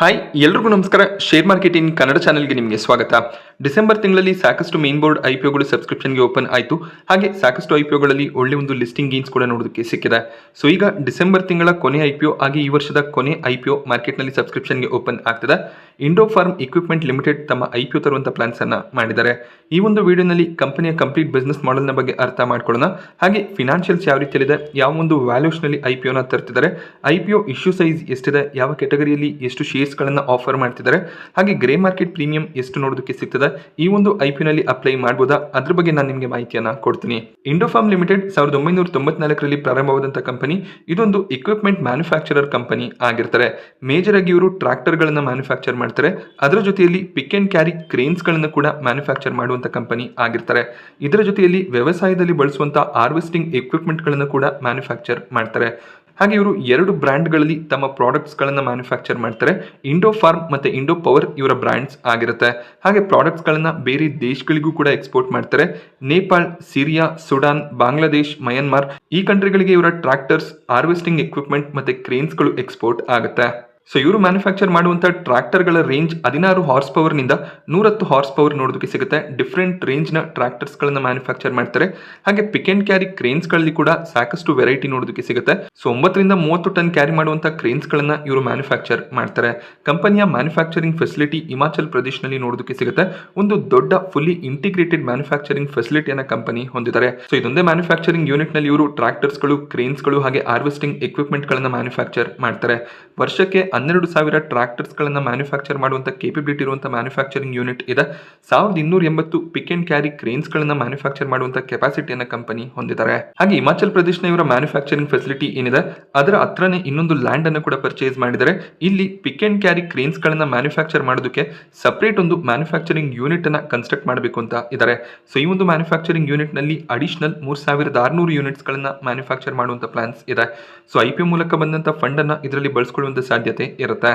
Hi ಎಲ್ರಿಗೂ ನಮಸ್ಕಾರ. Share marketing Kannada ಚಾನೆಲ್ಗೆ ನಿಮಗೆ ಸ್ವಾಗತ. ಡಿಸೆಂಬರ್ ತಿಂಗಳಲ್ಲಿ ಸಾಕಷ್ಟು ಮೇನ್ ಬೋರ್ಡ್ ಐಪಿಒಗಳು ಸಬ್ಸ್ಕ್ರಿಪ್ಷನ್ಗೆ ಓಪನ್ ಆಯಿತು. ಹಾಗೆ ಸಾಕಷ್ಟು ಐಪಿಒಗಳಲ್ಲಿ ಒಳ್ಳೆ ಒಂದು ಲಿಸ್ಟಿಂಗ್ ಗೇನ್ಸ್ ಕೂಡ ನೋಡೋದಕ್ಕೆ ಸಿಕ್ಕಿದೆ. ಸೊ ಈಗ ಡಿಸೆಂಬರ್ ತಿಂಗಳ ಕೊನೆ ಐಪಿಒ ಹಾಗೆ ಈ ವರ್ಷದ ಕೊನೆ ಐಪಿಒ ಮಾರ್ಕೆಟ್ನಲ್ಲಿ ಸಬ್ಸ್ಕ್ರಿಪ್ಷನ್ಗೆ ಓಪನ್ ಆಗ್ತದೆ. ಇಂಡೋ ಫಾರ್ಮ್ ಇಕ್ವಿಪ್ಮೆಂಟ್ ಲಿಮಿಟೆಡ್ ತಮ್ಮ ಐಪಿಒ ತರುವಂಥ ಪ್ಲಾನ್ಸ್ ಅನ್ನ ಮಾಡಿದ್ದಾರೆ. ಈ ಒಂದು ವಿಡಿಯೋನಲ್ಲಿ ಕಂಪನಿಯ ಕಂಪ್ಲೀಟ್ ಬಿಸ್ನೆಸ್ ಮಾಡೆಲ್ನ ಬಗ್ಗೆ ಅರ್ಥ ಮಾಡ್ಕೊಳ್ಳೋಣ. ಹಾಗೆ ಫಿನಾನ್ಷಿಯಲ್ಸ್ ಯಾವ ರೀತಿಯಲ್ಲಿದೆ, ಯಾವ ಒಂದು ವ್ಯಾಲ್ಯೂಸ್ನಲ್ಲಿ ಐಪಿಒನ ತರ್ತಿದ್ದಾರೆ, ಐಪಿಒ ಇಶ್ಯೂ ಸೈಜ್ ಎಷ್ಟಿದೆ, ಯಾವ ಕೆಟಗರಿಯಲ್ಲಿ ಎಷ್ಟು ಶೇರ್ಸ್ಗಳನ್ನು ಆಫರ್ ಮಾಡ್ತಿದ್ದಾರೆ, ಹಾಗೆ ಗ್ರೇ ಮಾರ್ಕೆಟ್ ಪ್ರೀಮಿಯಂ ಎಷ್ಟು ನೋಡೋದಕ್ಕೆ ಸಿಗ್ತದೆ, ಈ ಒಂದು ಐಪಿಒನಲ್ಲಿ ಅಪ್ಲೈ ಮಾಡಬಹುದಾ, ಅದ್ರ ಬಗ್ಗೆ ನಾನು ನಿಮಗೆ ಮಾಹಿತಿಯನ್ನ ಕೊಡ್ತೀನಿ. ಇಂಡೋಫಾರ್ಮ್ ಲಿಮಿಟೆಡ್ 1994ರಲ್ಲಿ ಪ್ರಾರಂಭವಾದಂತಹ ಕಂಪನಿ. ಇದೊಂದು ಇಕ್ವಿಪ್ಮೆಂಟ್ ಮ್ಯಾನುಫ್ಯಾಕ್ಚರರ್ ಕಂಪನಿ ಆಗಿರ್ತಾರೆ. ಮೇಜರ್ ಆಗಿ ಇವರು ಟ್ರಾಕ್ಟರ್ ಗಳನ್ನ ಮ್ಯಾನುಫ್ಯಾಕ್ಚರ್ ಮಾಡ್ತಾರೆ. ಅದರ ಜೊತೆಯಲ್ಲಿ ಪಿಕ್ ಅಂಡ್ ಕ್ಯಾರಿ ಕ್ರೇನ್ಸ್ ಗಳನ್ನ ಕೂಡ ಮ್ಯಾನುಫ್ಯಾಕ್ಚರ್ ಮಾಡುವಂತ ಕಂಪನಿ ಆಗಿರ್ತಾರೆ. ಇದರ ಜೊತೆಯಲ್ಲಿ ವ್ಯವಸಾಯದಲ್ಲಿ ಬಳಸುವಂತ ಹಾರ್ವೆಸ್ಟಿಂಗ್ ಎಕ್ವಿಪ್ಮೆಂಟ್ ಗಳನ್ನ ಕೂಡ ಮ್ಯಾನುಫ್ಯಾಕ್ಚರ್ ಮಾಡ್ತಾರೆ. ಹಾಗೆ ಇವರು 2 ಬ್ರ್ಯಾಂಡ್ಗಳಲ್ಲಿ ತಮ್ಮ ಪ್ರಾಡಕ್ಟ್ಸ್ ಗಳನ್ನ ಮ್ಯಾನುಫ್ಯಾಕ್ಚರ್ ಮಾಡ್ತಾರೆ. ಇಂಡೋ ಫಾರ್ಮ್ ಮತ್ತೆ ಇಂಡೋ ಪವರ್ ಇವರ ಬ್ರ್ಯಾಂಡ್ಸ್ ಆಗಿರುತ್ತೆ. ಹಾಗೆ ಪ್ರಾಡಕ್ಟ್ಸ್ ಗಳನ್ನ ಬೇರೆ ದೇಶಗಳಿಗೂ ಕೂಡ ಎಕ್ಸ್ಪೋರ್ಟ್ ಮಾಡ್ತಾರೆ. ನೇಪಾಳ್, ಸಿರಿಯಾ, ಸುಡಾನ್, ಬಾಂಗ್ಲಾದೇಶ್, ಮಯನ್ಮಾರ್ ಈ ಕಂಟ್ರಿಗಳಿಗೆ ಇವರ ಟ್ರಾಕ್ಟರ್ಸ್, ಹಾರ್ವೆಸ್ಟಿಂಗ್ ಎಕ್ವಿಪ್ಮೆಂಟ್ ಮತ್ತೆ ಕ್ರೇನ್ಸ್ ಗಳು ಎಕ್ಸ್ಪೋರ್ಟ್ ಆಗುತ್ತೆ. ಸೊ ಇವರು ಮ್ಯಾನುಫ್ಯಾಕ್ಚರ್ ಮಾಡುವಂಥ ಟ್ರಾಕ್ಟರ್ಗಳ ರೇಂಜ್ 16 ಹಾರ್ಸ್ ಪವರ್ನಿಂದ 110 ಹಾರ್ಸ್ ಪವರ್ ನೋಡೋದಕ್ಕೆ ಸಿಗುತ್ತೆ. ಡಿಫ್ರೆಂಟ್ ರೇಂಜ್ನ ಟ್ರಾಕ್ಟರ್ಸ್ಗಳನ್ನು ಮ್ಯಾನುಫ್ಯಾಕ್ಚರ್ ಮಾಡ್ತಾರೆ. ಹಾಗೆ ಪಿಕ್ ಅಂಡ್ ಕ್ಯಾರಿ ಕ್ರೇನ್ಸ್ಗಳಲ್ಲಿ ಕೂಡ ಸಾಕಷ್ಟು ವೆರೈಟಿ ನೋಡೋದಕ್ಕೆ ಸಿಗುತ್ತೆ. ಸೊ 9 ರಿಂದ 30 ಟನ್ ಕ್ಯಾರಿ ಮಾಡುವಂಥ ಕ್ರೇನ್ಸ್ಗಳನ್ನು ಇವರು ಮ್ಯಾನುಫ್ಯಾಕ್ಚರ್ ಮಾಡ್ತಾರೆ. ಕಂಪನಿಯ ಮ್ಯಾನುಫ್ಯಾಕ್ಚರಿಂಗ್ ಫೆಸಿಲಿಟಿ ಹಿಮಾಚಲ್ ಪ್ರದೇಶನಲ್ಲಿ ನೋಡೋದಕ್ಕೆ ಸಿಗುತ್ತೆ. ಒಂದು ದೊಡ್ಡ ಫುಲ್ಲಿ ಇಂಟಿಗ್ರೇಟೆಡ್ ಮ್ಯಾನುಫ್ಯಾಕ್ಚರಿಂಗ್ ಫೆಸಿಲಿಟಿಯನ್ನು ಕಂಪನಿ ಹೊಂದಿದ್ದಾರೆ. ಸೊ ಇದೊಂದೇ ಮ್ಯಾನುಫ್ಯಾಕ್ಚರಿಂಗ್ ಯೂನಿಟ್ ನಲ್ಲಿ ಇವರು ಟ್ರಾಕ್ಟರ್ಸ್ಗಳು, ಕ್ರೇನ್ಸ್ಗಳು ಹಾಗೆ ಹಾರ್ವೆಸ್ಟಿಂಗ್ ಎಕ್ವಿಪ್ಮೆಂಟ್ಗಳನ್ನು ಮ್ಯಾನುಫ್ಯಾಕ್ಚರ್ ಮಾಡ್ತಾರೆ. ವರ್ಷಕ್ಕೆ 12,000 ಟ್ರಾಕ್ಟರ್ಸ್ ಗಳನ್ನ ಮ್ಯಾನುಫ್ಯಾಕ್ಚರ್ ಮಾಡುವಂತ ಕೇಪಬಿಲಿಟಿ ಇರುವಂತ ಮ್ಯಾನುಫ್ಯಾಕ್ಚರಿಂಗ್ ಯೂನಿಟ್ ಇದೆ. 1280 ಪಿಕ್ ಅಂಡ್ ಕ್ಯಾರಿ ಕ್ರೇನ್ಸ್ ಗಳನ್ನ ಮ್ಯಾನುಫ್ಯಾಕ್ಚರ್ ಮಾಡುವಂತ ಕೆಪಾಸಿಟಿಯನ್ನ ಕಂಪನಿ ಹೊಂದಿದ್ದಾರೆ. ಹಾಗೆ ಹಿಮಾಚಲ್ ಪ್ರದೇಶನ ಇವರ ಮ್ಯಾನುಫ್ಯಾಕ್ಚರಿಂಗ್ ಫೆಸಿಲಿಟಿ ಏನಿದೆ ಅದರ ಹತ್ರನೇ ಇನ್ನೊಂದು ಲ್ಯಾಂಡ್ ಅನ್ನು ಕೂಡ ಪರ್ಚೇಸ್ ಮಾಡಿದ್ದಾರೆ. ಇಲ್ಲಿ ಪಿಕ್ ಅಂಡ್ ಕ್ಯಾರಿ ಕ್ರೇನ್ಸ್ ಗಳನ್ನ ಮ್ಯಾನುಫ್ಯಾಕ್ಚರ್ ಮಾಡೋದಕ್ಕೆ ಸಪರೇಟ್ ಒಂದು ಮ್ಯಾನುಫ್ಯಾಕ್ಚರಿಂಗ್ ಯೂನಿಟ್ ಅನ್ನ ಕನ್ಸ್ಟ್ರಕ್ಟ್ ಮಾಡಬೇಕು ಅಂತ ಇದ್ದಾರೆ. ಸೊ ಈ ಒಂದು ಮ್ಯಾನುಫ್ಯಾಕ್ಚರಿಂಗ್ ಯೂನಿಟ್ ನಲ್ಲಿ ಅಡಿಷನಲ್ 3600 ಯೂನಿಟ್ಸ್ ಗಳನ್ನ ಮ್ಯಾನುಫ್ಯಾಕ್ಚರ್ ಮಾಡುವಂತ ಪ್ಲಾನ್ಸ್ ಇದೆ. ಸೊ ಐಪಿಒ ಮೂಲಕ ಬಂದಂತ ಫಂಡ್ ಅನ್ನ ಇದರಲ್ಲಿ ಬಳಸಿಕೊಳ್ಳುವಂತ ಸಾಧ್ಯತೆ ಇರುತ್ತೆ.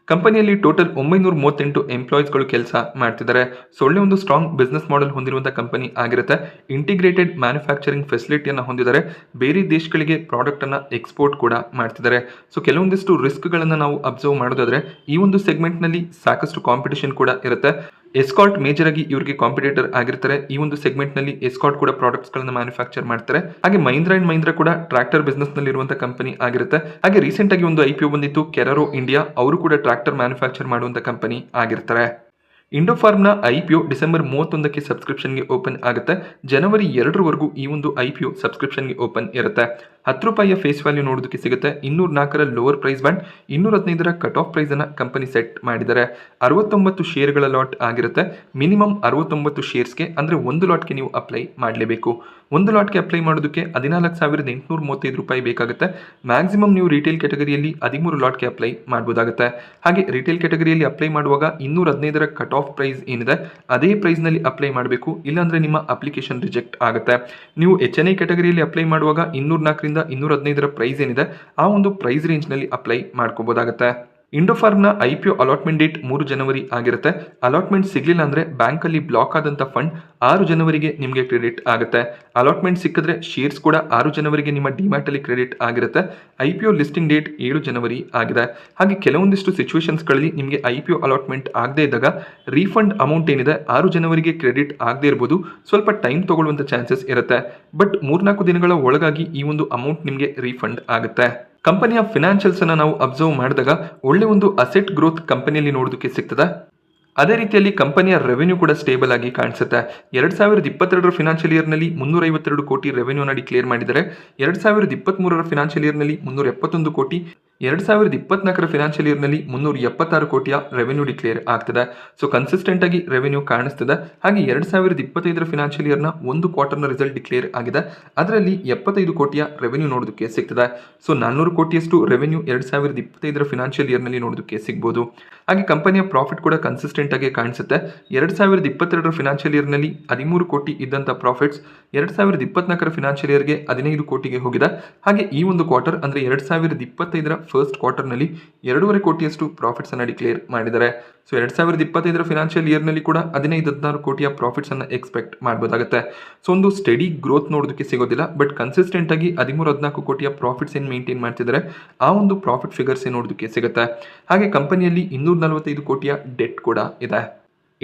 ಕಂಪನಿಯಲ್ಲಿ ಟೋಟಲ್ 938 ಎಂಪ್ಲಾಯೀಸ್ಗಳು ಕೆಲಸ ಮಾಡ್ತಿದ್ದಾರೆ. ಸೊ ಒಳ್ಳೆ ಒಂದು ಸ್ಟ್ರಾಂಗ್ ಬಿಸ್ನೆಸ್ ಮಾಡೆಲ್ ಹೊಂದಿರುವಂತಹ ಕಂಪನಿ ಆಗಿರುತ್ತೆ. ಇಂಟಿಗ್ರೇಟೆಡ್ ಮ್ಯಾನುಫ್ಯಾಕ್ಚರಿಂಗ್ ಫೆಸಿಲಿಟಿಯನ್ನು ಹೊಂದಿದ್ದಾರೆ. ಬೇರೆ ದೇಶಗಳಿಗೆ ಪ್ರಾಡಕ್ಟ್ ಅನ್ನ ಎಕ್ಸ್ಪೋರ್ಟ್ ಕೂಡ ಮಾಡ್ತಿದ್ದಾರೆ. ಸೊ ಕೆಲವೊಂದಿಷ್ಟು ರಿಸ್ಕ್ ಗಳನ್ನ ನಾವು ಅಬ್ಸರ್ವ್ ಮಾಡೋದಾದ್ರೆ ಈ ಒಂದು ಸೆಗ್ಮೆಂಟ್ ನಲ್ಲಿ ಸಾಕಷ್ಟು ಕಾಂಪಿಟೇಷನ್ ಕೂಡ ಇರುತ್ತೆ. ಎಸ್ಕಾರ್ಟ್ ಮೇಜರ್ ಆಗಿ ಇವರಿಗೆ ಕಾಂಪಿಟೇಟರ್ ಆಗಿರ್ತಾರೆ. ಈ ಒಂದು ಸೆಗ್ಮೆಂಟ್ ನಲ್ಲಿ ಎಸ್ಕಾರ್ಟ್ ಕೂಡ ಪ್ರಾಡಕ್ಟ್ಸ್ ಗಳನ್ನ ಮ್ಯಾನುಫ್ಯಾಕ್ಚರ್ ಮಾಡ್ತಾರೆ. ಹಾಗೆ ಮಹೀಂದ್ರಾ ಅಂಡ್ ಮಹೀಂದ್ರಾ ಕೂಡ ಟ್ರಾಕ್ಟರ್ ಬಿಸ್ನೆಸ್ ನಲ್ಲಿ ಇರುವಂತಹ ಕಂಪನಿ ಆಗಿರುತ್ತೆ. ಹಾಗೆ ರೀಸೆಂಟ್ ಆಗಿ ಒಂದು ಐಪಿಒ ಬಂದಿತ್ತು, ಕೆರರೋ ಇಂಡಿಯಾ, ಅವರು ಕೂಡ ಟ್ರಾಕ್ಟರ್ ಮ್ಯಾನುಫ್ಯಾಕ್ಚರ್ ಮಾಡುವಂತ ಕಂಪನಿ ಆಗಿರ್ತಾರೆ. ಇಂಡೋಫಾರ್ಮ್ನ ಐಪಿಒ ಡಿಸೆಂಬರ್ 31ಕ್ಕೆ ಸಬ್ಸ್ಕ್ರಿಪ್ಷನ್ಗೆ ಓಪನ್ ಆಗುತ್ತೆ. ಜನವರಿ 2ರವರೆಗೂ ಈ ಒಂದು ಐಪಿಒ ಸಬ್ಸ್ಕ್ರಿಪ್ಷನ್ಗೆ ಓಪನ್ ಇರುತ್ತೆ. 10 ರೂಪಾಯಿಯ ಫೇಸ್ ವ್ಯಾಲ್ಯೂ ನೋಡೋದಕ್ಕೆ ಸಿಗುತ್ತೆ. 204ರ ಲೋವರ್ ಪ್ರೈಸ್ ಬ್ಯಾಂಡ್, 215ರ ಕಟ್ ಆಫ್ ಪ್ರೈಸ್ ಅನ್ನ ಕಂಪನಿ ಸೆಟ್ ಮಾಡಿದ್ದಾರೆ. 69 ಶೇರ್ಗಳ ಲಾಟ್ ಆಗಿರುತ್ತೆ. ಮಿನಿಮಮ್ 69 ಶೇರ್ಸ್ಗೆ ಅಂದ್ರೆ ಒಂದು ಲಾಟ್ಗೆ ನೀವು ಅಪ್ಲೈ ಮಾಡಲೇಬೇಕು. ಒಂದು ಲಾಟ್ಗೆ ಅಪ್ಲೈ ಮಾಡೋದಕ್ಕೆ 14,835 ರೂಪಾಯಿ ಬೇಕಾಗುತ್ತೆ. ಮ್ಯಾಕ್ಸಿಮಮ್ ನೀವು ರಿಟೇಲ್ ಕ್ಯಾಟಗರಿಯಲ್ಲಿ 13 ಲಾಟ್ಗೆ ಅಪ್ಲೈ ಮಾಡಬಹುದಾಗುತ್ತೆ. ಹಾಗೆ ರಿಟೇಲ್ ಕ್ಯಾಟಗರಿಯಲ್ಲಿ ಅಪ್ಲೈ ಮಾಡುವಾಗ 215ರ ಕಟ್ ಆಫ್ ಪ್ರೈಸ್ ಏನಿದೆ ಅದೇ ಪ್ರೈಸ್ ನಲ್ಲಿ ಅಪ್ಲೈ ಮಾಡಬೇಕು, ಇಲ್ಲಾಂದ್ರೆ ನಿಮ್ಮ ಅಪ್ಲಿಕೇಶನ್ ರಿಜೆಕ್ಟ್ ಆಗುತ್ತೆ. ನೀವು HNI ಕ್ಯಾಟಗರಿಯಲ್ಲಿ ಅಪ್ಲೈ ಮಾಡುವಾಗ 204ರಿಂದ 215ರ ಪ್ರೈಸ್ ಏನಿದೆ ಆ ಒಂದು ಪ್ರೈಸ್ ರೇಂಜ್ ನಲ್ಲಿ ಅಪ್ಲೈ ಮಾಡ್ಕೋಬಹುದಾಗುತ್ತೆ. ಇಂಡೋಫಾರ್ಮ್ನ ಐಪಿಒ ಅಲಾಟ್ಮೆಂಟ್ ಡೇಟ್ 3 ಜನವರಿ ಆಗಿರುತ್ತೆ. ಅಲಾಟ್ಮೆಂಟ್ ಸಿಗ್ಲಿಲ್ಲ ಅಂದ್ರೆ ಬ್ಯಾಂಕ್ ಅಲ್ಲಿ ಬ್ಲಾಕ್ ಆದಂತ ಫಂಡ್ 6 ಜನವರಿಗೆ ನಿಮಗೆ ಕ್ರೆಡಿಟ್ ಆಗುತ್ತೆ. ಅಲಾಟ್ಮೆಂಟ್ ಸಿಕ್ಕಿದ್ರೆ ಶೇರ್ಸ್ ಕೂಡ 6 ಜನವರಿಗೆ ನಿಮ್ಮ ಡಿಮ್ಯಾಟ್ ಅಲ್ಲಿ ಕ್ರೆಡಿಟ್ ಆಗಿರುತ್ತೆ. ಐಪಿಒ ಲಿಸ್ಟಿಂಗ್ ಡೇಟ್ 7 ಜನವರಿ ಆಗಿದೆ. ಹಾಗೆ ಕೆಲವೊಂದಿಷ್ಟು ಸಿಚುವೇಶನ್ಸ್ ಗಳಲ್ಲಿ ನಿಮಗೆ ಐಪಿಒ ಅಲಾಟ್ಮೆಂಟ್ ಆಗದೆ ಇದ್ದಾಗ ರೀಫಂಡ್ ಅಮೌಂಟ್ ಏನಿದೆ 6 ಜನವರಿಗೆ ಕ್ರೆಡಿಟ್ ಆಗದೆ ಇರಬಹುದು. ಸ್ವಲ್ಪ ಟೈಮ್ ತಗೊಳ್ಳುವಂತ ಚಾನ್ಸಸ್ ಇರುತ್ತೆ. ಬಟ್ 3-4 ದಿನಗಳ ಒಳಗಾಗಿ ಈ ಒಂದು ಅಮೌಂಟ್ ನಿಮಗೆ ರೀಫಂಡ್ ಆಗುತ್ತೆ. ಕಂಪನಿಯ ಫಿನಾನ್ಷಿಯಲ್ಸ್ ಅನ್ನ ನಾವು ಅಬ್ಸರ್ವ್ ಮಾಡಿದಾಗ ಒಳ್ಳೆ ಒಂದು ಅಸೆಟ್ ಗ್ರೋತ್ ಕಂಪನಿಯಲ್ಲಿ ನೋಡೋದಕ್ಕೆ ಸಿಗ್ತದೆ. ಅದೇ ರೀತಿಯಲ್ಲಿ ಕಂಪನಿಯ ರೆವೆನ್ಯೂ ಕೂಡ ಸ್ಟೇಬಲ್ ಆಗಿ ಕಾಣಿಸುತ್ತೆ. 2022ರ ಫಿನಾನ್ಷಿಯಲ್ ಇಯರ್ ನಲ್ಲಿ 352 ಕೋಟಿ ರೆವೆನ್ಯೂನ ಡಿಕ್ಲೇರ್ ಮಾಡಿದ್ದಾರೆ. 2023ರ ಫಿನಾನ್ಷಿಯಲ್ ಇಯರ್ ನಲ್ಲಿ 371 ಕೋಟಿ, 2024ರ ಫಿನಾನ್ಷಿಯಲ್ ಇಯರ್ ನಲ್ಲಿ 376 ಕೋಟಿಯ ರೆವೆನ್ಯೂ ಡಿಕ್ಲೇರ್ ಆಗ್ತದೆ. ಸೊ ಕನ್ಸಿಸ್ಟೆಂಟ್ ಆಗಿ ರೆವೆನ್ಯೂ ಕಾಣಿಸ್ತದೆ. ಹಾಗೆ 2025ರ ಫಿನಾನ್ಷಿಯಲ್ ಇಯರ್ ನ ಒಂದು ಕ್ವಾರ್ಟರ್ನ ರಿಸಲ್ಟ್ ಡಿಕ್ಲೇರ್ ಆಗಿದೆ. ಅದರಲ್ಲಿ 75 ಕೋಟಿಯ ರೆವೆನ್ಯೂ ನೋಡೋದಕ್ಕೆ ಸಿಗ್ತದೆ. ಸೊ 400 ಕೋಟಿಯಷ್ಟು ರೆವೆನ್ಯೂ 2025ರ ಫಿನಾನ್ಷಿಯಲ್ ಇಯರ್ ನಲ್ಲಿ ನೋಡೋದಕ್ಕೆ ಸಿಗಬಹುದು. ಹಾಗೆ ಕಂಪನಿಯ ಪ್ರಾಫಿಟ್ ಕೂಡ ಕನ್ಸಿಸ್ಟೆಂಟ್ ಆಗಿ ಕಾಣಿಸುತ್ತೆ. 2022ರ ಫಿನಾನ್ಷಿಯಲ್ ಇಯರ್ ನಲ್ಲಿ 13 ಕೋಟಿ ಇದ್ದಂತ ಪ್ರಾಫಿಟ್ಸ್ 2024ರ ಫಿನಾನ್ಷಿಯಲ್ ಇಯರ್ಗೆ 15 ಕೋಟಿಗೆ ಹೋಗಿದೆ. ಹಾಗೆ ಈ ಒಂದು ಕ್ವಾರ್ಟರ್ ಅಂದ್ರೆ 2025ರ ಫಸ್ಟ್ ಕ್ವಾರ್ಟರ್ನಲ್ಲಿ 2.5 ಕೋಟಿಯಷ್ಟು ಪ್ರಾಫಿಟ್ಸನ್ನು ಡಿಕ್ಲೇರ್ ಮಾಡಿದ್ದಾರೆ. ಸೊ 2025 ಫಿನಾನ್ಷಿಯಲ್ ಇಯರ್ನಲ್ಲಿ ಕೂಡ 15-16 ಕೋಟಿಯ ಪ್ರಾಫಿಟ್ಸನ್ನು ಎಕ್ಸ್ಪೆಕ್ಟ್ ಮಾಡ್ಬೋದಾಗುತ್ತೆ. ಸೊ ಒಂದು ಸ್ಟಡಿ ಗ್ರೋತ್ ನೋಡೋದಕ್ಕೆ ಸಿಗೋದಿಲ್ಲ, ಬಟ್ ಕನ್ಸಿಸ್ಟೆಂಟ್ ಆಗಿ 13-14 ಕೋಟಿಯ ಪ್ರಾಫಿಟ್ಸ್ ಏನು ಮೇಂಟೈನ್ ಮಾಡ್ತಿದ್ದಾರೆ ಆ ಒಂದು ಪ್ರಾಫಿಟ್ ಫಿಗರ್ಸ್ ನೋಡೋದಕ್ಕೆ ಸಿಗುತ್ತೆ. ಹಾಗೆ ಕಂಪನಿಯಲ್ಲಿ 245 ಕೋಟಿಯ ಡೆಟ್ ಕೂಡ ಇದೆ.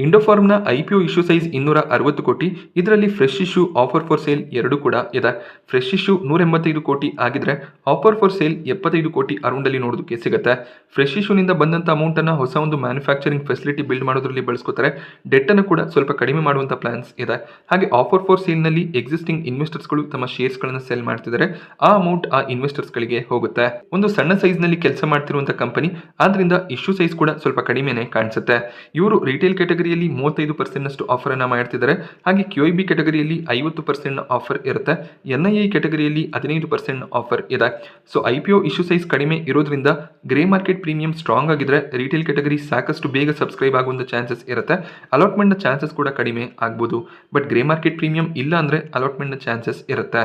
ಇಂಡೋಫಾರ್ಮ್ನ IPO ಇಶ್ಯೂ ಸೈಜ್ 260 ಕೋಟಿ. ಇದರಲ್ಲಿ fresh issue, offer for sale ಎರಡು ಕೂಡ ಇದೆ. ಫ್ರೆಶ್ ಇಶ್ಯೂ 185 ಕೋಟಿ ಆಗಿದ್ರೆ ಆಫರ್ ಫಾರ್ ಸೇಲ್ 75 ಕೋಟಿ ಅರೌಂಡಲ್ಲಿ ನೋಡೋದಕ್ಕೆ ಸಿಗುತ್ತೆ. ಫ್ರೆಶ್ ಇಶ್ಯೂನಿಂದ ಬಂದಂಥ ಅಮೌಂಟನ್ನು ಹೊಸ ಒಂದು ಮ್ಯಾನುಫ್ಯಾಕ್ಚರಿಂಗ್ ಫೆಸಿಲಿಟಿ ಬಿಲ್ಡ್ ಮಾಡೋದ್ರಲ್ಲಿ ಬಳಸ್ಕೋತಾರೆ. ಡೆಟ್ಟನ್ನು ಕೂಡ ಸ್ವಲ್ಪ ಕಡಿಮೆ ಮಾಡುವಂಥ ಪ್ಲಾನ್ಸ್ ಇದೆ. ಹಾಗೆ ಆಫರ್ ಫಾರ್ ಸೇಲ್ನಲ್ಲಿ ಎಕ್ಸಿಸ್ಟಿಂಗ್ ಇನ್ವೆಸ್ಟರ್ಸ್ಗಳು ತಮ್ಮ ಶೇರ್ಸ್ಗಳನ್ನು ಸೆಲ್ ಮಾಡ್ತಿದ್ದಾರೆ. ಆ ಅಮೌಂಟ್ ಆ ಇನ್ವೆಸ್ಟರ್ಸ್ಗಳಿಗೆ ಹೋಗುತ್ತೆ. ಒಂದು ಸಣ್ಣ ಸೈಜ್ನಲ್ಲಿ ಕೆಲಸ ಮಾಡ್ತಿರುವಂಥ ಕಂಪನಿ, ಆದ್ರಿಂದ ಇಶ್ಯೂ ಸೈಜ್ ಕೂಡ ಸ್ವಲ್ಪ ಕಡಿಮೆನೇ ಕಾಣಿಸುತ್ತೆ. ಇವರು ರಿಟೇಲ್ ಕ್ಯಾಟಗರಿಯಲ್ಲಿ 35% ಆಫರ್ ಅನ್ನ ಮಾಡ್ತಿದ್ದಾರೆ. ಹಾಗೆ QIB ಕ್ಯಾಟಗರಿಯಲ್ಲಿ 50% ಆಫರ್ ಇರುತ್ತೆ. NII ಕ್ಯಾಟಗರಿಯಲ್ಲಿ 15% ಆಫರ್ ಇದೆ. ಸೊ IPO ಇಶ್ಯೂ ಸೈಜ್ ಕಡಿಮೆ ಇರೋದ್ರಿಂದ ಗ್ರೇ ಮಾರ್ಕೆಟ್ ಪ್ರೀಮಿಯಂ ಸ್ಟ್ರಾಂಗ್ ಆಗಿದ್ರೆ ರಿಟೇಲ್ ಕ್ಯಾಟಗರಿ ಸಾಕಷ್ಟು ಬೇಗ ಸಬ್ಸ್ಕ್ರೈಬ್ ಆಗುವಂಥ ಚಾನ್ಸಸ್ ಇರುತ್ತೆ. ಅಲಾಟ್ಮೆಂಟ್ನ ಚಾನ್ಸಸ್ ಕೂಡ ಕಡಿಮೆ ಆಗ್ಬೋದು. ಬಟ್ ಗ್ರೇ ಮಾರ್ಕೆಟ್ ಪ್ರೀಮಿಯಂ ಇಲ್ಲ ಅಂದರೆ ಅಲಾಟ್ಮೆಂಟ್ನ ಚಾನ್ಸಸ್ ಇರುತ್ತೆ.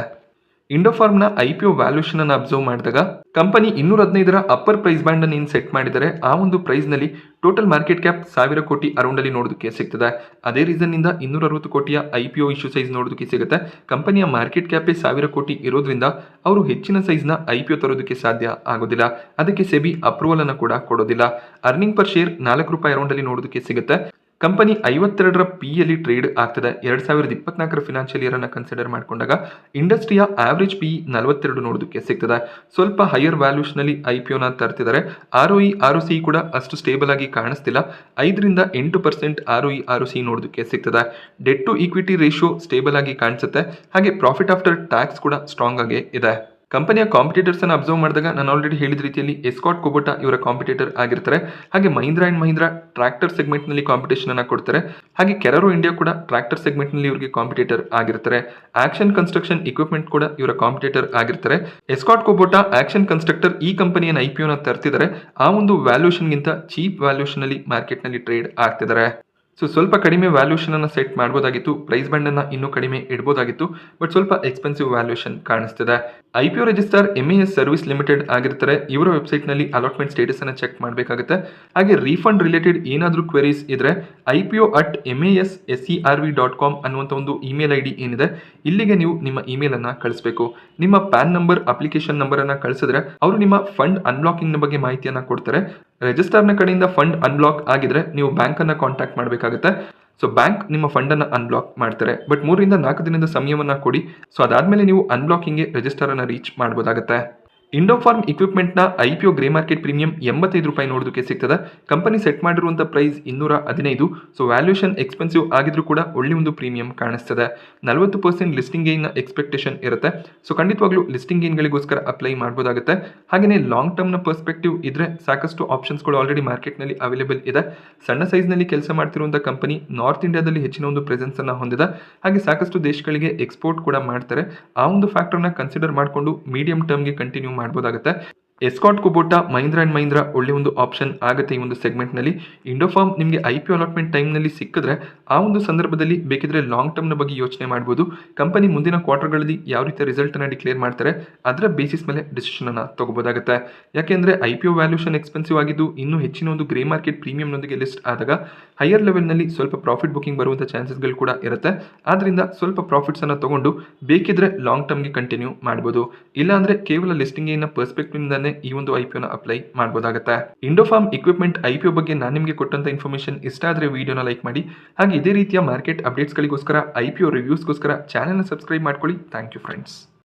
ಇಂಡೋಫಾರ್ಮ್ನ IPO ವ್ಯಾಲ್ಯೂಷನ್ ಅನ್ನು ಅಬ್ಸರ್ವ್ ಮಾಡಿದಾಗ ಕಂಪನಿ 215 ಅಪ್ಪರ್ ಪ್ರೈಸ್ ಬ್ಯಾಂಡ್ ಅನ್ನು ಏನು ಸೆಟ್ ಮಾಡಿದರೆ ಆ ಒಂದು ಪ್ರೈಸ್ನಲ್ಲಿ ಟೋಟಲ್ ಮಾರ್ಕೆಟ್ ಕ್ಯಾಪ್ 1000 ಕೋಟಿ ಅರೌಂಡಲ್ಲಿ ನೋಡೋದಕ್ಕೆ ಸಿಗ್ತದೆ. ಅದೇ ರೀಸನ್ನಿಂದ 260 ಕೋಟಿಯ IPO ಇಶ್ಯೂ ಸೈಜ್ ನೋಡೋದಕ್ಕೆ ಸಿಗುತ್ತೆ. ಕಂಪನಿಯ ಮಾರ್ಕೆಟ್ ಕ್ಯಾಪೇ 1000 ಕೋಟಿ ಇರೋದ್ರಿಂದ ಅವರು ಹೆಚ್ಚಿನ ಸೈಜ್ನ IPO ತರೋದಕ್ಕೆ ಸಾಧ್ಯ ಆಗೋದಿಲ್ಲ. ಅದಕ್ಕೆ ಸೆಬಿ ಅಪ್ರೂವಲ್ ಅನ್ನು ಕೂಡ ಕೊಡೋದಿಲ್ಲ. ಅರ್ನಿಂಗ್ ಪರ್ ಶೇರ್ 4 ರೂಪಾಯಿ ಅರೌಂಡಲ್ಲಿ ನೋಡೋದಕ್ಕೆ ಸಿಗುತ್ತೆ. ಕಂಪನಿ 52 PE ಟ್ರೇಡ್ ಆಗ್ತದೆ. 2024 ಫಿನಾನ್ಷಿಯಲ್ ಇಯರ್ ಅನ್ನು ಕನ್ಸಿಡರ್ ಮಾಡಿಕೊಂಡಾಗ ಇಂಡಸ್ಟ್ರಿಯ ಆವರೇಜ್ PE 42 ನೋಡೋದಕ್ಕೆ ಸಿಗ್ತದೆ. ಸ್ವಲ್ಪ ಹೈಯರ್ ವ್ಯಾಲ್ಯೂಷನಲ್ಲಿ IPOನ ತರ್ತಿದ್ದಾರೆ. ROE ROCE ಕೂಡ ಅಷ್ಟು ಸ್ಟೇಬಲ್ ಆಗಿ ಕಾಣಿಸ್ತಿಲ್ಲ. 5-8% ROE ROCE ನೋಡೋದಕ್ಕೆ ಸಿಗ್ತದೆ. Debt to equity ratio stable ಆಗಿ ಕಾಣಿಸುತ್ತೆ. ಹಾಗೆ ಪ್ರಾಫಿಟ್ ಆಫ್ಟರ್ ಟ್ಯಾಕ್ಸ್ ಕೂಡ ಸ್ಟ್ರಾಂಗ್ ಆಗಿ ಇದೆ. ಕಂಪನಿಯ ಕಾಂಪಿಟೇಟರ್ಸ್ ಅನ್ನು ಅಬ್ಸರ್ವ್ ಮಾಡಿದಾಗ ನಾನು ಆಲ್ರೆಡಿ ಹೇಳಿದ ರೀತಿಯಲ್ಲಿ ಎಸ್ಕಾಟ್ ಕುಬೋಟಾ ಇವರ ಕಾಂಪಿಟೇಟರ್ ಆಗಿರ್ತಾರೆ. ಹಾಗೆ ಮಹೀಂದ್ರಾ ಅಂಡ್ ಮಹೀಂದ್ರಾ ಟ್ರ್ಯಾಕ್ಟರ್ ಸೆಗ್ಮೆಂಟ್ನಲ್ಲಿ ಕಾಂಪಿಟೇಷನ್ ಅನ್ನು ಕೊಡ್ತಾರೆ. ಹಾಗೆ ಕೆರರೋ ಇಂಡಿಯಾ ಕೂಡ ಟ್ರ್ಯಾಕ್ಟರ್ ಸೆಗ್ಮೆಂಟ್ನಲ್ಲಿ ಇವರಿಗೆ ಕಾಂಪಿಟೇಟರ್ ಆಗಿರ್ತಾರೆ. ಆಕ್ಷನ್ ಕನ್ಸ್ಟ್ರಕ್ಷನ್ ಇಕ್ವಿಪ್ಮೆಂಟ್ ಕೂಡ ಇವರ ಕಾಂಪಿಟೇಟರ್ ಆಗಿರ್ತಾರೆ. ಎಸ್ಕಾಟ್ ಕುಬೋಟಾ ಆಕ್ಷನ್ ಕನ್ಸ್ಟ್ರಕ್ಟರ್ ಈ ಕಂಪನಿಯ IPOನ ತರ್ತಿದ್ದಾರೆ. ಆ ಒಂದು ವ್ಯಾಲ್ಯೂಷನ್ಗಿಂತ ಚೀಪ್ ವ್ಯಾಲ್ಯೂಷನಲ್ಲಿ ಮಾರ್ಕೆಟ್ನಲ್ಲಿ ಟ್ರೇಡ್ ಆಗ್ತಿದ್ದಾರೆ. ಸೊ ಸ್ವಲ್ಪ ಕಡಿಮೆ ವ್ಯಾಲ್ಯೂಷನ್ ಅನ್ನು ಸೆಟ್ ಮಾಡ್ಬೋದಾಗಿತ್ತು. ಪ್ರೈಸ್ ಬ್ಯಾಂಡ್ ಅನ್ನು ಇನ್ನೂ ಕಡಿಮೆ ಇಡ್ಬೋದಾಗಿತ್ತು. ಬಟ್ ಸ್ವಲ್ಪ ಎಕ್ಸ್ಪೆನ್ಸಿವ್ ವ್ಯಾಲ್ಯೂಷನ್ ಕಾಣಿಸ್ತಿದೆ. IPO register MAS service limited ಆಗಿರ್ತಾರೆ. ಇವರ ವೆಬ್ಸೈಟ್ನಲ್ಲಿ ಅಲಾಟ್ಮೆಂಟ್ ಸ್ಟೇಟಸ್ ಅನ್ನು ಚೆಕ್ ಮಾಡಬೇಕಾಗುತ್ತೆ. ಹಾಗೆ ರೀಫಂಡ್ ರಿಲೇಟೆಡ್ ಏನಾದರೂ ಕ್ವೆರೀಸ್ ಇದ್ರೆ IPO@MASSERV.com ಅನ್ನುವಂಥ ಒಂದು ಇಮೇಲ್ ID ಏನಿದೆ ಇಲ್ಲಿಗೆ ನೀವು ನಿಮ್ಮ ಇಮೇಲ್ ಅನ್ನು ಕಳಿಸಬೇಕು. ನಿಮ್ಮ ಪ್ಯಾನ್ ನಂಬರ್, ಅಪ್ಲಿಕೇಶನ್ ನಂಬರ್ ಅನ್ನು ಕಳಿಸಿದ್ರೆ ಅವರು ನಿಮ್ಮ ಫಂಡ್ ಅನ್ಬ್ಲಾಕಿಂಗ್ ಬಗ್ಗೆ ಮಾಹಿತಿಯನ್ನು ಕೊಡ್ತಾರೆ. ರಿಜಿಸ್ಟರ್ನ ಕಡೆಯಿಂದ ಫಂಡ್ ಅನ್ಬ್ಲಾಕ್ ಆಗಿದ್ರೆ ನೀವು ಬ್ಯಾಂಕ್ ಅನ್ನು ಕಾಂಟ್ಯಾಕ್ಟ್ ಮಾಡಬೇಕಾಗುತ್ತೆ. ಸೊ ಬ್ಯಾಂಕ್ ನಿಮ್ಮ ಫಂಡ್ ಅನ್ನು ಅನ್ಬ್ಲಾಕ್ ಮಾಡ್ತಾರೆ. ಬಟ್ 3-4 ದಿನದ ಸಮಯವನ್ನ ಕೊಡಿ. ಸೊ ಅದಾದ್ಮೇಲೆ ನೀವು ಅನ್ಬ್ಲಾಕಿಂಗ್ಗೆ ರಿಜಿಸ್ಟರ್ ಅನ್ನು ರೀಚ್ ಮಾಡಬಹುದಾಗುತ್ತೆ. ಇಂಡೋಫಾರ್ಮ್ ಇಕ್ವಿಪ್ಮೆಂಟ್ನ IPO ಗ್ರೇ ಮಾರ್ಕೆಟ್ ಪ್ರೀಮಿಯಂ 85 ರೂಪಾಯಿ ನೋಡೋದಕ್ಕೆ ಸಿಗ್ತದೆ. ಕಂಪನಿ ಸೆಟ್ ಮಾಡಿರುವಂಥ ಪ್ರೈಸ್ 215. ಸೊ ವ್ಯಾಲ್ಯೂಷನ್ ಎಕ್ಸ್ಪೆನ್ಸಿವ್ ಆಗಿದ್ರೂ ಕೂಡ ಒಳ್ಳೆ ಒಂದು ಪ್ರೀಮಿಯಂ ಕಾಣಿಸ್ತದೆ. 40% ಲಿಸ್ಟಿಂಗ್ ಗೇನ್ನ ಎಕ್ಸ್ಪೆಕ್ಟೇಷನ್ ಇರುತ್ತೆ. ಸೊ ಖಂಡಿತವಾಗ್ಲೂ ಲಿಸ್ಟಿಂಗ್ ಗೇನ್ಗಳಿಗೋಸ್ಕರ ಅಪ್ಲೈ ಮಾಡ್ಬೋದಾಗುತ್ತೆ. ಹಾಗೆಯೇ ಲಾಂಗ್ ಟರ್ಮ್ನ ಪರ್ಸ್ಪೆಕ್ಟಿವ್ ಇದ್ರೆ ಸಾಕಷ್ಟು ಆಪ್ಷನ್ಸ್ಗಳು ಆಲ್ರೆಡಿ ಮಾರ್ಕೆಟ್ನಲ್ಲಿ ಅವೈಲೇಬಲ್ ಇದೆ. ಸಣ್ಣ ಸೈಜ್ನಲ್ಲಿ ಕೆಲಸ ಮಾಡ್ತಿರುವಂಥ ಕಂಪನಿ ನಾರ್ತ್ ಇಂಡಿಯಾದಲ್ಲಿ ಹೆಚ್ಚಿನ ಒಂದು ಪ್ರೆಸೆನ್ಸ್ ಅನ್ನು ಹೊಂದಿದೆ. ಹಾಗೆ ಸಾಕಷ್ಟು ದೇಶಗಳಿಗೆ ಎಕ್ಸ್ಪೋರ್ಟ್ ಕೂಡ ಮಾಡ್ತಾರೆ. ಆ ಒಂದು ಫ್ಯಾಕ್ಟರ್ನ ಕನ್ಸಿಡರ್ ಮಾಡಿಕೊಂಡು ಮೀಡಿಯಂ ಟರ್ಮ್ಗೆ ಕಂಟಿನ್ಯೂ ಮಾಡಬಹುದಾಗುತ್ತೆ. ಎಸ್ಕಾಟ್ ಕುಬೋಟಾ, ಮಹೀಂದ್ರಾ ಅಂಡ್ ಮಹೀಂದ್ರಾ ಒಳ್ಳೆ ಒಂದು ಆಪ್ಷನ್ ಆಗುತ್ತೆ ಈ ಒಂದು ಸೆಗ್ಮೆಂಟ್ನಲ್ಲಿ. ಇಂಡೋಫಾರ್ಮ್ ನಿಮಗೆ IPO ಅಲಾಟ್ಮೆಂಟ್ ಟೈಮ್ನಲ್ಲಿ ಸಿಕ್ಕಿದ್ರೆ ಆ ಒಂದು ಸಂದರ್ಭದಲ್ಲಿ ಬೇಕಿದ್ರೆ ಲಾಂಗ್ ಟರ್ಮ್ನ ಬಗ್ಗೆ ಯೋಚನೆ ಮಾಡ್ಬೋದು. ಕಂಪನಿ ಮುಂದಿನ ಕ್ವಾರ್ಟರ್ಗಳಲ್ಲಿ ಯಾವ ರೀತಿಯ ರಿಸಲ್ಟನ್ನು ಡಿಕ್ಲೇರ್ ಮಾಡ್ತಾರೆ ಅದರ ಬೇಸಿಸ್ ಮೇಲೆ ಡಿಸಿಷನ್ ಅನ್ನು ತಗೋಬೋದಾಗುತ್ತೆ. ಯಾಕೆಂದರೆ IPO ವ್ಯಾಲ್ಯೂಷನ್ ಎಕ್ಸ್ಪೆನ್ಸಿವ್ ಆಗಿದ್ದು ಇನ್ನೂ ಹೆಚ್ಚಿನ ಒಂದು ಗ್ರೇ ಮಾರ್ಕೆಟ್ ಪ್ರೀಮಿಯಂನೊಂದಿಗೆ ಲಿಸ್ಟ್ ಆದಾಗ ಹೈಯರ್ ಲೆವೆಲ್ನಲ್ಲಿ ಸ್ವಲ್ಪ ಪ್ರಾಫಿಟ್ ಬುಕಿಂಗ್ ಬರುವಂಥ ಚಾನ್ಸಸ್ಗಳು ಕೂಡ ಇರುತ್ತೆ. ಆದ್ದರಿಂದ ಸ್ವಲ್ಪ ಪ್ರಾಫಿಟ್ಸನ್ನು ತಗೊಂಡು ಬೇಕಿದ್ರೆ ಲಾಂಗ್ ಟರ್ಮ್ಗೆ ಕಂಟಿನ್ಯೂ ಮಾಡ್ಬೋದು. ಇಲ್ಲಾಂದರೆ ಕೇವಲ ಲಿಸ್ಟಿಂಗಿನ ಪರ್ಸ್ಪೆಕ್ಟಿವ್ನಿಂದ ಈ ಒಂದು IPOನ ಅಪ್ಲೈ ಮಾಡಬಹುದಾಗುತ್ತೆ. ಇಂಡೋಫಾರ್ಮ್ ಇಕ್ವಿಪ್ಮೆಂಟ್ IPO ಬಗ್ಗೆ ನಾನು ನಿಮಗೆ ಕೊಟ್ಟಂತ ಇನ್ಫಾರ್ಮೇಷನ್ ಇಷ್ಟ ಆದರೆ ವಿಡಿಯೋನ ಲೈಕ್ ಮಾಡಿ. ಹಾಗೆ ಇದೇ ರೀತಿಯ ಮಾರ್ಕೆಟ್ ಅಪ್ಡೇಟ್ಸ್ಗಳಿಗೋಸ್ಕರ IPO ರಿವ್ಯೂಸ್ಗೋಸ್ಕರ ಚಾನೆಲ್ನ ಸಬ್ಸ್ಕ್ರೈಬ್ ಮಾಡ್ಕೊಳ್ಳಿ. Thank you friends.